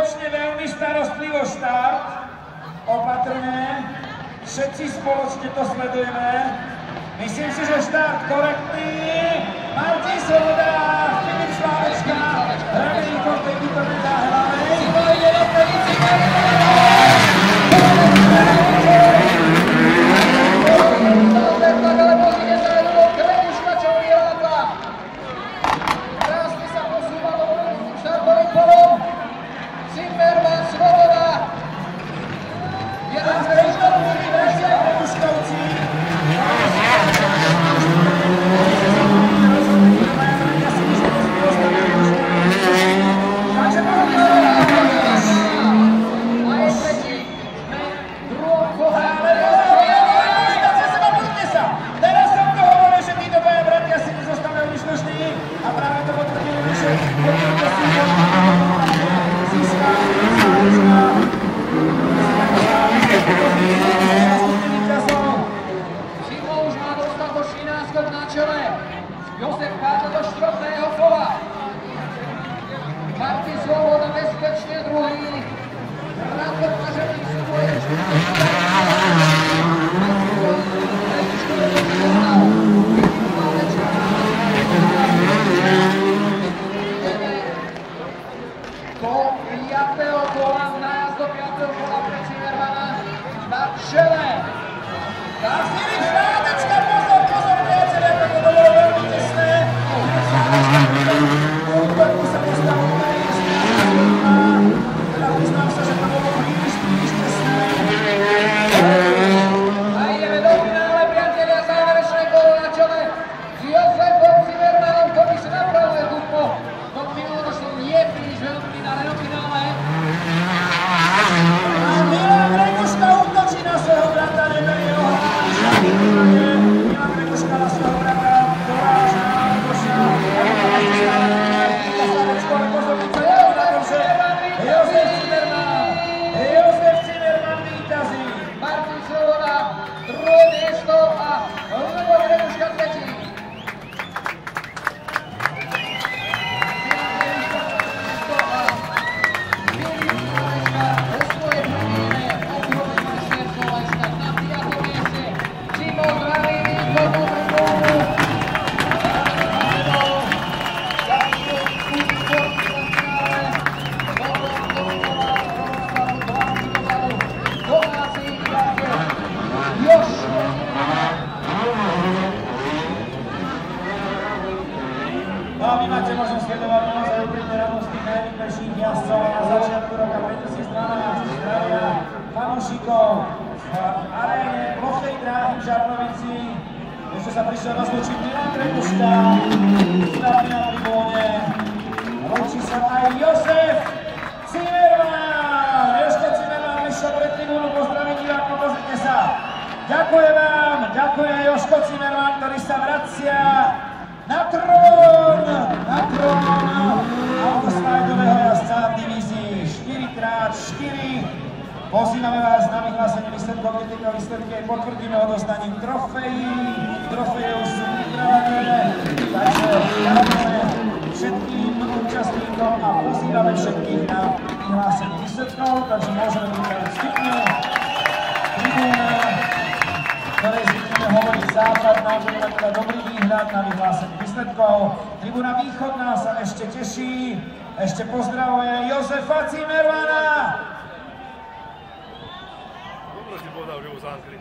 spoločne veľmi starostlivo štart, opatrne, všetci spoločne to sledujeme. Myslím si, že štart korektný. Martin Svoboda, Filip Slávečka, hlavný výkon technikou nezáhľavej. Josef vchádza do štvrtého kola. Martin Svoboda bezpečne druhý. Radko Pažerný svoje do 5. kola, nájazd do 5. kola pre Zimmermana na čele. Filip Slávečka, pozor, priateľe, ako to bolo veľmi tesné. Útoku sa postavil na istý teda priznám sa, že to bolo príliš tesné. A ideme do finále, priatelia, záverečné kolo na čele s Josefom Zimmermanom, ktorý si napravuje duplo. No minuloročne nie príliš veľmi finále. A Milan Reguška útočí na svojho brata, neberie ho Milan Reguška na svojho brata, doráža, došiel. Josef Zimmerman víťazí. Martin Svoboda, druhé miesto a Milan Reguška tretí. No a vy máte možnosť sledovať naozaj úplne radostných najvyklejších jazdcov na začiatku roka 2012. Zdravia fanúšikov v aréne plochej dráhy v Žarnovici. Ešte sa prišiel rozlúčiť Milan Reguška, zdraví na tribúne. Lúči sa aj Josef Zimmerman. Jožko Zimmerman vyšiel pre tribúnu, pozdraví divákov, pozrite sa. Ďakujem vám, ďakujem Jožko Zimmerman, ktorý sa vracia na trón autoslideového jazdca v divízii 4x4. Pozývame vás na vyhlásenie výsledkov, kde tieto výsledky aj potvrdíme odovzdaním trofejí. Trofeje už sú pripravené, takže ďakujeme všetkým účastníkom a pozývame všetkých na vyhlásenie výsledkov, takže môžeme pripraviť vstupne. Tribúna, ktorej zvykneme hovoriť západ, nám budeme teda dobrý výhľad na vyhlásenie výsledkov. Tribúna východná sa ešte teší, ešte pozdravuje Josefa Zimmermana. Dobro si povedal, že ho zankli.